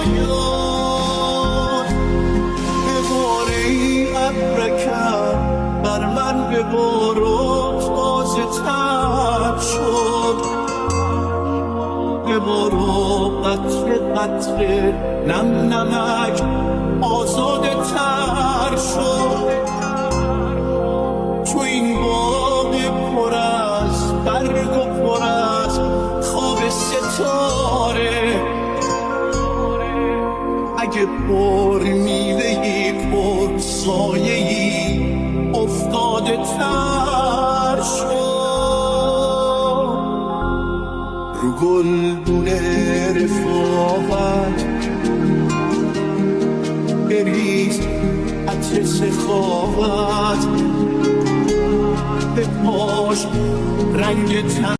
پایان بباره ای ابرکم بر من ببار و تازه تر شد ببار و قطره قطره نم نمک آزاده تر شد تو این باغ پر از برگ و پر از خواب ستاره اگه پر میوه‌ای پر سایه‌ای افتاده تر شد رو گلدون رفاقت بریز عطر سخاوت به پاش رنگ